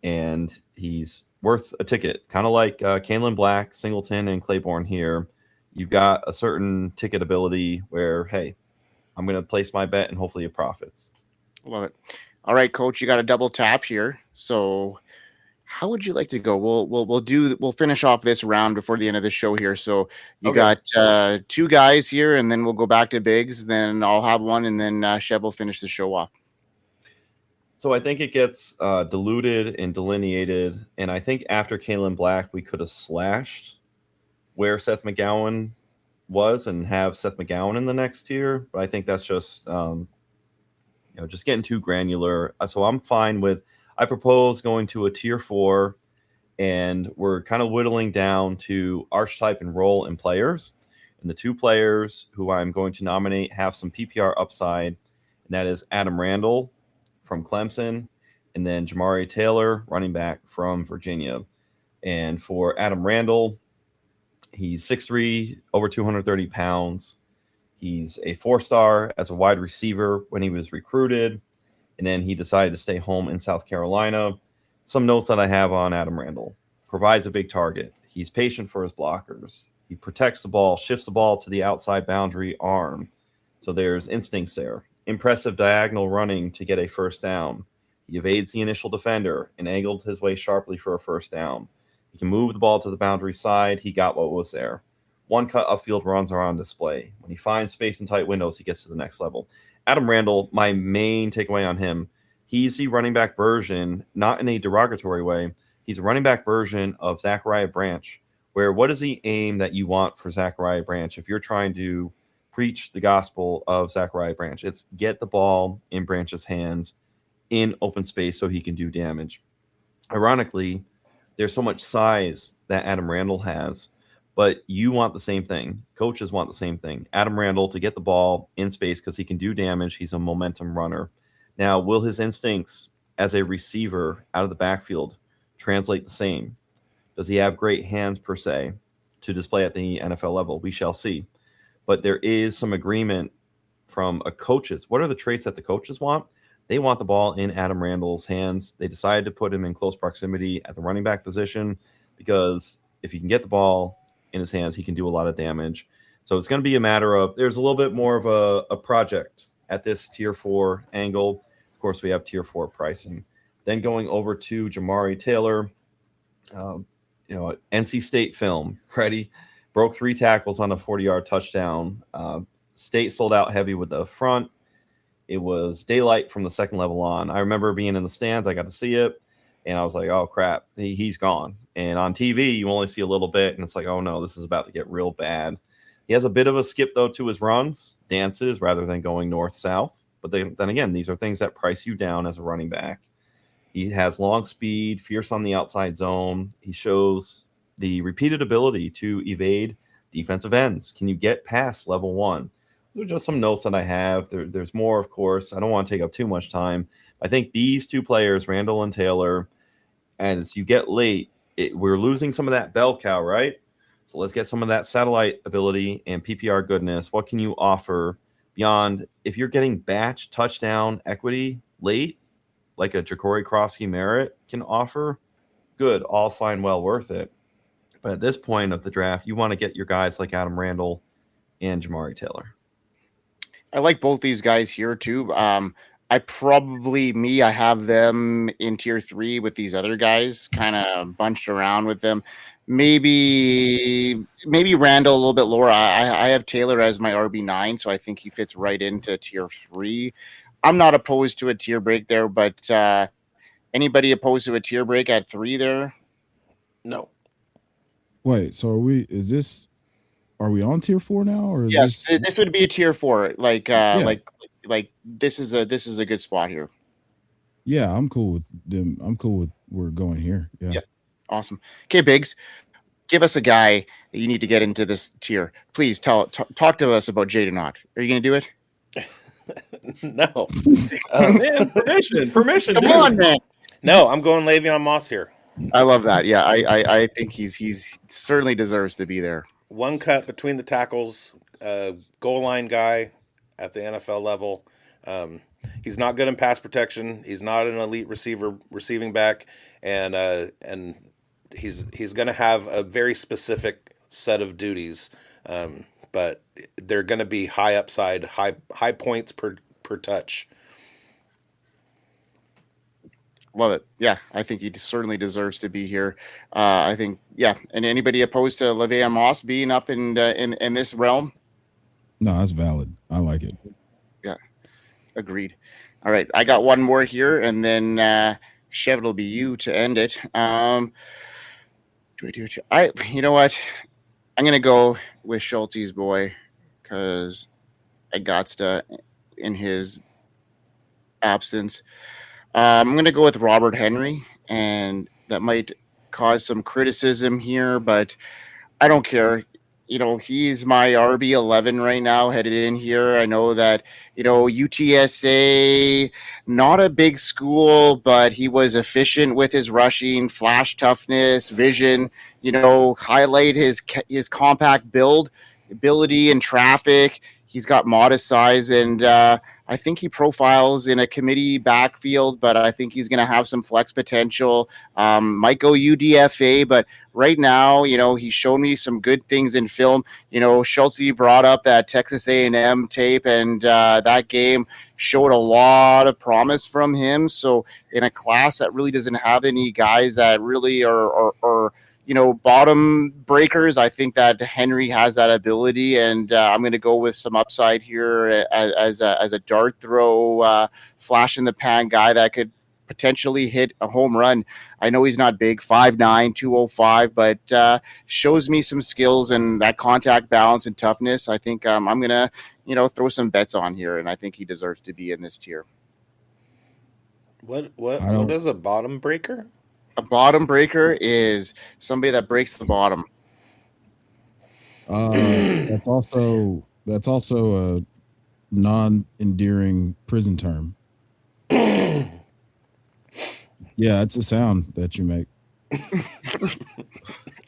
and he's worth a ticket, kind of like Kaelon Black, Singleton, and Claiborne here. You've got a certain ticket ability where, hey, I'm going to place my bet and hopefully it profits. Love it. All right, Coach, you got a double tap here. So how would you like to go? We'll finish off this round before the end of the show here. So you got 2 guys here, and then we'll go back to Bigz. Then I'll have one, and then Chev will finish the show off. So I think it gets diluted and delineated, and I think after Kaelon Black, we could have slashed where Seth McGowan was and have Seth McGowan in the next tier. But I think that's just just getting too granular. So I'm fine with. I propose going to a tier 4, and we're kind of whittling down to archetype and role in players. And the 2 players who I'm going to nominate have some PPR upside, and that is Adam Randall from Clemson, and then Jamari Taylor, running back from Virginia. And for Adam Randall, he's 6'3", over 230 pounds. He's a 4-star as a wide receiver when he was recruited, and then he decided to stay home in South Carolina. Some notes that I have on Adam Randall: provides a big target. He's patient for his blockers. He protects the ball, shifts the ball to the outside boundary arm. So there's instincts there. Impressive diagonal running to get a first down. He evades the initial defender and angled his way sharply for a first down. He can move the ball to the boundary side. He got what was there. One cut upfield runs are on display. When he finds space in tight windows, he gets to the next level. Adam Randall, my main takeaway on him, he's the running back version, not in a derogatory way. He's a running back version of Zachariah Branch, where what is the aim that you want for Zachariah Branch if you're trying to preach the gospel of Zachariah Branch? It's get the ball in Branch's hands in open space so he can do damage. Ironically, there's so much size that Adam Randall has, but you want the same thing. Coaches want the same thing. Adam Randall to get the ball in space because he can do damage. He's a momentum runner. Now, will his instincts as a receiver out of the backfield translate the same? Does he have great hands per se to display at the NFL level? We shall see. But there is some agreement from a coaches. What are the traits that the coaches want? They want the ball in Adam Randall's hands. They decided to put him in close proximity at the running back position because if he can get the ball in his hands, he can do a lot of damage. So it's going to be a matter of there's a little bit more of a project at this tier 4 angle. Of course, we have tier 4 pricing. Then going over to Jamari Taylor, NC State film, ready? Broke 3 tackles on a 40-yard touchdown. State sold out heavy with the front. It was daylight from the second level on. I remember being in the stands. I got to see it, and I was like, oh, crap, he's gone. And on TV, you only see a little bit, and it's like, oh, no, this is about to get real bad. He has a bit of a skip, though, to his runs, dances, rather than going north-south. But then again, these are things that price you down as a running back. He has long speed, fierce on the outside zone. He shows the repeated ability to evade defensive ends. Can you get past level 1? Those are just some notes that I have. There's more, of course. I don't want to take up too much time. I think these two players, Randall and Taylor, and as you get late, we're losing some of that bell cow, right? So let's get some of that satellite ability and PPR goodness. What can you offer beyond if you're getting batch touchdown equity late, like a Ja'Cory Krosky Merritt can offer? Good, all fine, well worth it. But at this point of the draft, you want to get your guys like Adam Randall and Jamari Taylor. I like both these guys here too. I have them in tier 3 with these other guys, kind of bunched around with them. Maybe Randall a little bit lower. I have Taylor as my RB9, so I think he fits right into tier 3. I'm not opposed to a tier break there, but anybody opposed to a tier break at 3 there? No. Wait, so are we on tier 4 now, or is Yes, this would be a tier 4. Like this is a good spot here. Yeah, I'm cool with them. I'm cool with we're going here. Yeah. Awesome. Okay, Bigz, give us a guy that you need to get into this tier. Please talk to us about Jadarian. Are you going to do it? No. Man, permission. Come dude. on, man. No, I'm going Le'Veon Moss here. I love that. Yeah, I think he's certainly deserves to be there. One cut between the tackles, goal line guy at the NFL level. He's not good in pass protection. He's not an elite receiving back, and he's going to have a very specific set of duties. But they're going to be high upside, high points per touch. Love it. Yeah, I think he certainly deserves to be here. I think, yeah. And anybody opposed to Le'Veon Moss being up in this realm? No, that's valid. I like it. Yeah, agreed. All right, I got one more here, and then Chev, it'll be you to end it. You know what? I'm gonna go with Schultz's boy because I got to in his absence. I'm going to go with Robert Henry, and that might cause some criticism here, but I don't care. He's my RB11 right now headed in here. I know that, UTSA, not a big school, but he was efficient with his rushing, flash toughness, vision, highlight his compact build, ability and traffic. He's got modest size, and I think he profiles in a committee backfield, but I think he's going to have some flex potential. Might go UDFA, but right now, he's shown me some good things in film. Schultz brought up that Texas A&M tape, and that game showed a lot of promise from him. So in a class that really doesn't have any guys that really are bottom breakers, I think that Henry has that ability, and I'm going to go with some upside here as a dart throw, flash in the pan guy that could potentially hit a home run. I know he's not big, 5'9", 205, but shows me some skills and that contact balance and toughness. I think I'm going to, throw some bets on here, and I think he deserves to be in this tier. What is a bottom breaker? A bottom breaker is somebody that breaks the bottom. That's also a non-endearing prison term. Yeah, it's a sound that you make.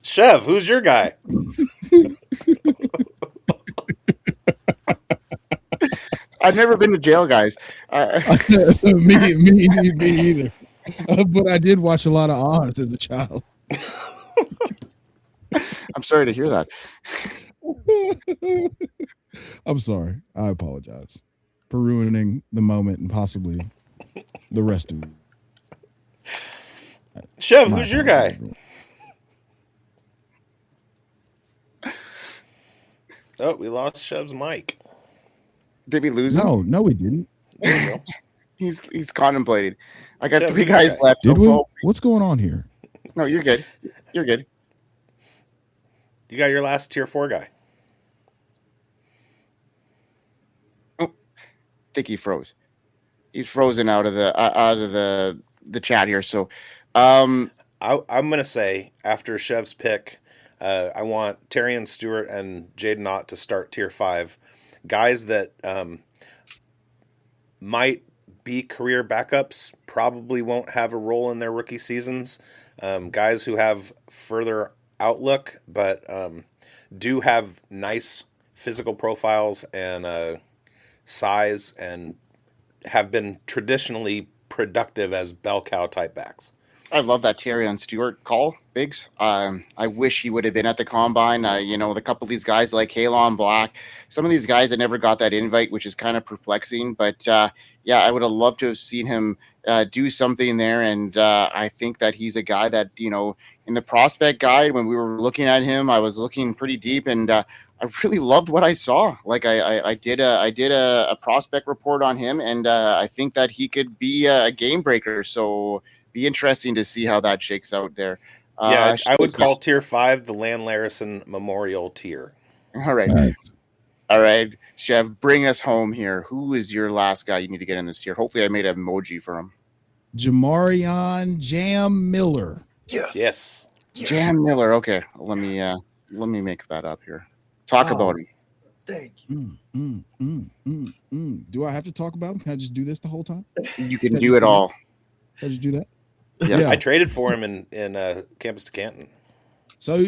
Chev, who's your guy? I've never been to jail, guys. Me either. But I did watch a lot of Oz as a child. I'm sorry to hear that. I'm sorry. I apologize for ruining the moment and possibly the rest of it. Chev, who's your guy? Oh, we lost Chev's mic. Did we lose him? No, we didn't. There you go. He's contemplating. I got Chev, 3 guys left. Did we? What's going on here? No, you're good. You're good. You got your last tier 4 guy. Oh, I think he froze. He's frozen out of the chat here. So, I'm gonna say after Chev's pick, I want Terrian Stewart and Jaden Ott to start tier 5, guys that might be career backups probably won't have a role in their rookie seasons. Guys who have further outlook, but do have nice physical profiles and size, and have been traditionally productive as bell cow type backs. I love that Jadarian Stewart call, Bigz. I wish he would have been at the combine. The couple of these guys like Kaelon Black, some of these guys that never got that invite, which is kind of perplexing. But I would have loved to have seen him do something there. And I think that he's a guy that, in the prospect guide, when we were looking at him, I was looking pretty deep, and I really loved what I saw. Like I did a prospect report on him, and I think that he could be a game breaker. So be interesting to see how that shakes out there. I would call tier 5 the Larison Memorial tier. All right. Nice. All right, Chev, bring us home here. Who is your last guy you need to get in this tier? Hopefully I made an emoji for him. Jamarion Jam Miller. Yes. Jam Miller. Okay, let me make that up here. Talk about him. Thank you. Do I have to talk about him? Can I just do this the whole time? You can do it all. Can I just do that? Yeah. I traded for him in Campus to Canton. So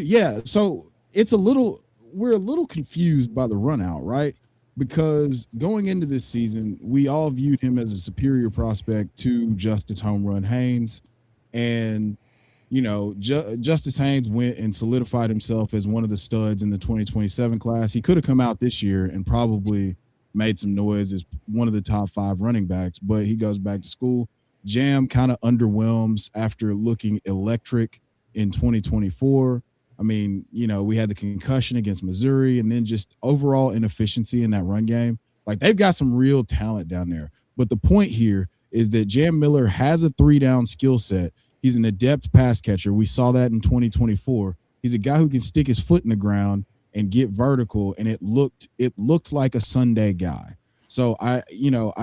we're a little confused by the run out, right? Because going into this season, we all viewed him as a superior prospect to Justice Home Run Haynes. And, Justice Haynes went and solidified himself as one of the studs in the 2027 class. He could have come out this year and probably made some noise as one of the top 5 running backs, but he goes back to school. Jam kind of underwhelms after looking electric in 2024. I mean, we had the concussion against Missouri, and then just overall inefficiency in that run game. Like, they've got some real talent down there. But the point here is that Jam Miller has a 3-down skill set. He's an adept pass catcher. We saw that in 2024. He's a guy who can stick his foot in the ground and get vertical, and it looked like a Sunday guy. So I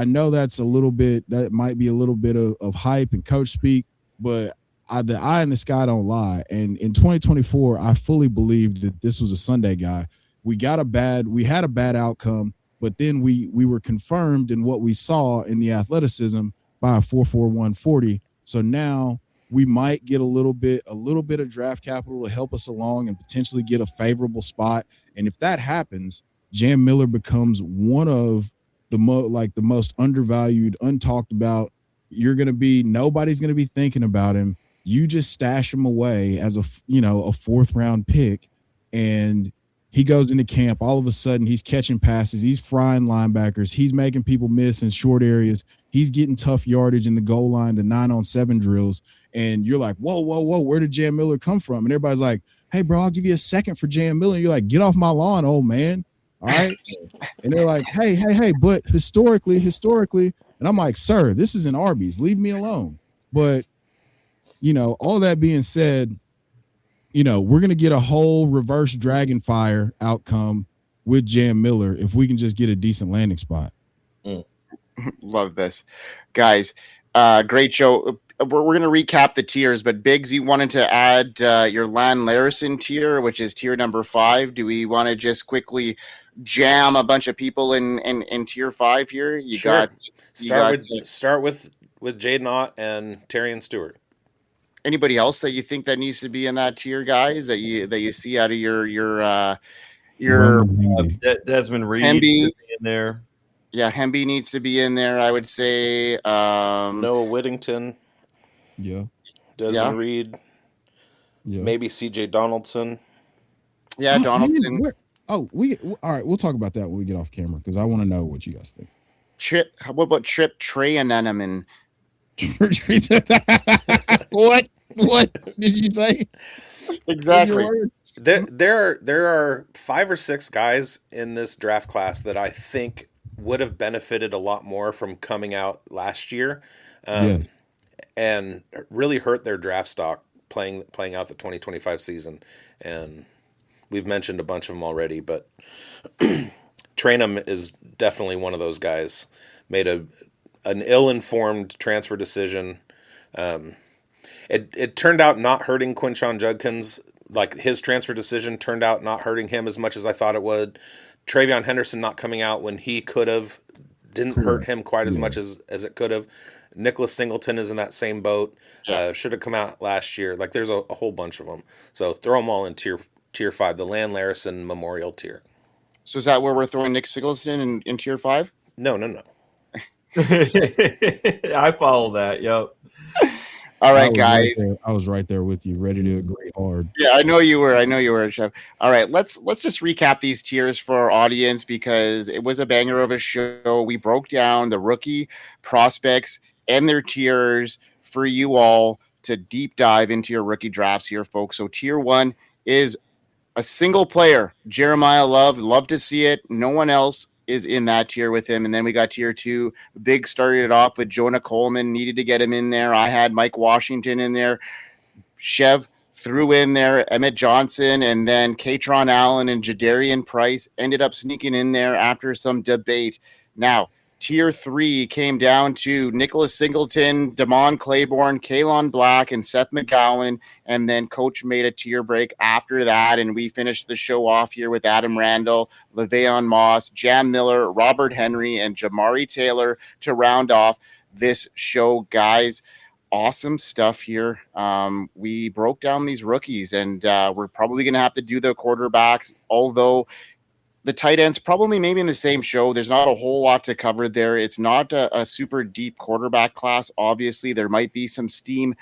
know that might be a little bit of hype and coach speak, but the eye in the sky don't lie. And in 2024, I fully believed that this was a Sunday guy. We had a bad outcome, but then we were confirmed in what we saw in the athleticism by a 4.41 40. So now we might get a little bit of draft capital to help us along and potentially get a favorable spot. And if that happens, Jam Miller becomes one of the most undervalued, untalked about. Nobody's going to be thinking about him. You just stash him away as a 4th round pick, and he goes into camp. All of a sudden he's catching passes. He's frying linebackers. He's making people miss in short areas. He's getting tough yardage in the goal line, the 9-on-7 drills. And you're like, whoa, where did Jam Miller come from? And everybody's like, hey bro, I'll give you a second for Jam Miller. And you're like, get off my lawn, old man. All right. And they're like, hey, but historically, and I'm like, sir, this is an Arby's, leave me alone. But all that being said, we're going to get a whole reverse dragon fire outcome with Jam Miller if we can just get a decent landing spot. Love this, guys. Great show. We're going to recap the tiers, but Bigz, you wanted to add your Larison tier, which is tier number 5. Do we want to just quickly jam a bunch of people in tier 5 here? Start with Jaden Ott and Terian Stewart. Anybody else that you think that needs to be in that tier, guys, that you see out of your Desmond Reed Hemby in there? Yeah, Hemby needs to be in there. I would say Noah Whittington. Yeah. Desmond Reed. Yeah. Maybe CJ Donaldson. Yeah, Donaldson. All right. We'll talk about that when we get off camera because I want to know what you guys think. What about Trip Trayaneneman? What did you say? Exactly. There are 5 or 6 guys in this draft class that I think would have benefited a lot more from coming out last year, and really hurt their draft stock playing out the 2025 season. And we've mentioned a bunch of them already, but Trainum is definitely one of those guys. Made an ill-informed transfer decision. It turned out not hurting Quinshon Judkins. Like, his transfer decision turned out not hurting him as much as I thought it would. Travion Henderson not coming out when he could have didn't hurt him quite as much as it could have. Nicholas Singleton is in that same boat. Should have come out last year. Like there's a whole bunch of them. So throw them all in tier 5, the Land Larison Memorial tier. So is that where we're throwing Nick Singleton in tier 5? No. I follow that. Yep. All right, guys. I was right there with you, ready to agree hard. Yeah, I know you were, Chev. All right, let's just recap these tiers for our audience because it was a banger of a show. We broke down the rookie prospects and their tiers for you all to deep dive into your rookie drafts here, folks. So tier 1 is a single player, Jeremiyah Love. Love to see it. No one else is in that tier with him. And then we got tier 2. Bigz started it off with Jonah Coleman, needed to get him in there. I had Mike Washington in there. Chev threw in there Emmett Johnson, and then Caitron Allen and Jadarian Price ended up sneaking in there after some debate. Now, tier 3 came down to Nicholas Singleton, Damon Claiborne, Kaelon Black, and Seth McGowan. And then Coach made a tier break after that. And we finished the show off here with Adam Randall, Le'Veon Moss, Jam Miller, Robert Henry, and Jamari Taylor to round off this show, guys. Awesome stuff here. We broke down these rookies, and we're probably going to have to do the quarterbacks, although the tight ends probably maybe in the same show. There's not a whole lot to cover there. It's not a super deep quarterback class. Obviously, there might be some steam.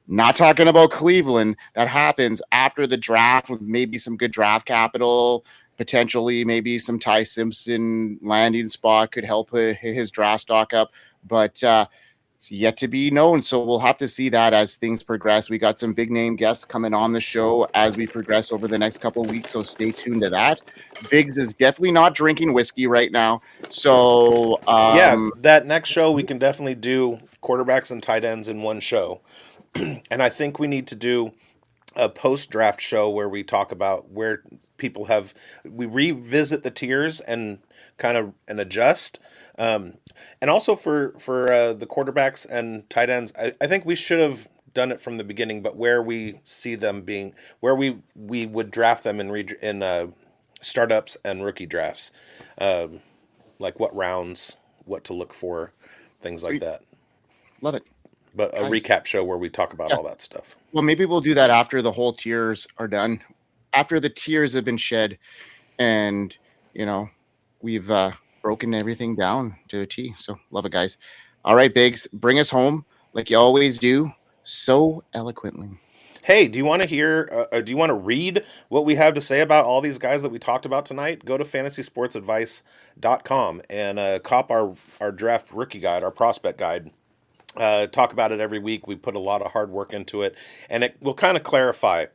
Not talking about Cleveland. That happens after the draft with maybe some good draft capital. Potentially, maybe some Ty Simpson landing spot could help his draft stock up. But it's yet to be known. So we'll have to see that as things progress. We got some big name guests coming on the show as we progress over the next couple of weeks. So stay tuned to that. Bigz is definitely not drinking whiskey right now. So that next show we can definitely do quarterbacks and tight ends in one show. And I think we need to do a post-draft show where we talk about where people we revisit the tiers and adjust. And also for the quarterbacks and tight ends, I think we should have done it from the beginning, but where we see them being, where we would draft them in startups and rookie drafts, like what rounds, what to look for, things like that. Love it. But a recap show where we talk about all that stuff. Well, maybe we'll do that after the whole tiers are done, after the tiers have been shed, and we've broken everything down to a T. So love it, guys. All right, Bigz, bring us home like you always do, so eloquently. Hey, do you want to hear, do you want to read what we have to say about all these guys that we talked about tonight? Go to fantasysportsadvice.com and cop our draft rookie guide, our prospect guide. Talk about it every week. We put a lot of hard work into it, and it will kind of clarify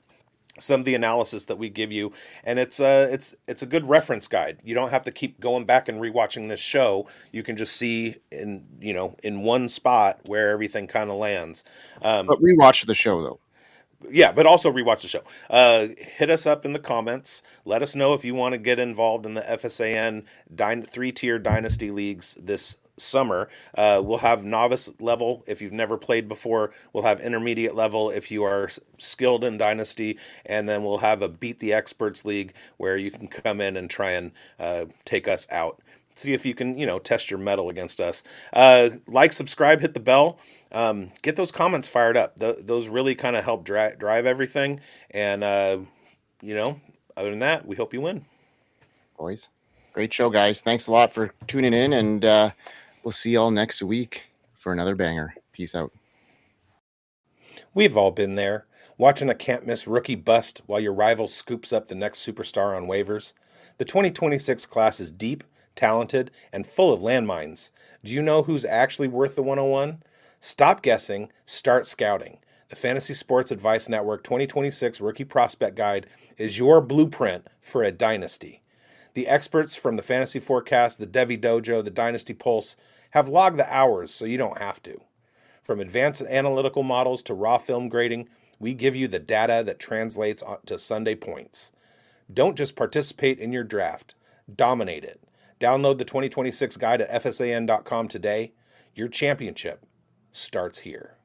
some of the analysis that we give you, and it's a good reference guide. You don't have to keep going back and rewatching this show. You can just see in one spot where everything kind of lands. But rewatch the show though. Yeah, but also rewatch the show. Hit us up in the comments. Let us know if you want to get involved in the FSAN 3-tier Dynasty Leagues this summer. We'll have novice level if you've never played before. We'll have intermediate level if you are skilled in Dynasty. And then we'll have a Beat the Experts League where you can come in and try and take us out. See if you can, test your mettle against us. Like, subscribe, hit the bell. Get those comments fired up. Those really kind of help drive everything. And, other than that, we hope you win. Boys, great show, guys. Thanks a lot for tuning in, and we'll see y'all next week for another banger. Peace out. We've all been there, watching a can't-miss rookie bust while your rival scoops up the next superstar on waivers. The 2026 class is deep, talented, and full of landmines. Do you know who's actually worth the 101? Stop guessing, start scouting. The Fantasy Sports Advice Network 2026 Rookie Prospect Guide is your blueprint for a dynasty. The experts from the Fantasy Forecast, the Devy Dojo, the Dynasty Pulse have logged the hours so you don't have to. From advanced analytical models to raw film grading, we give you the data that translates to Sunday points. Don't just participate in your draft, dominate it. Download the 2026 guide at fsan.com today. Your championship starts here.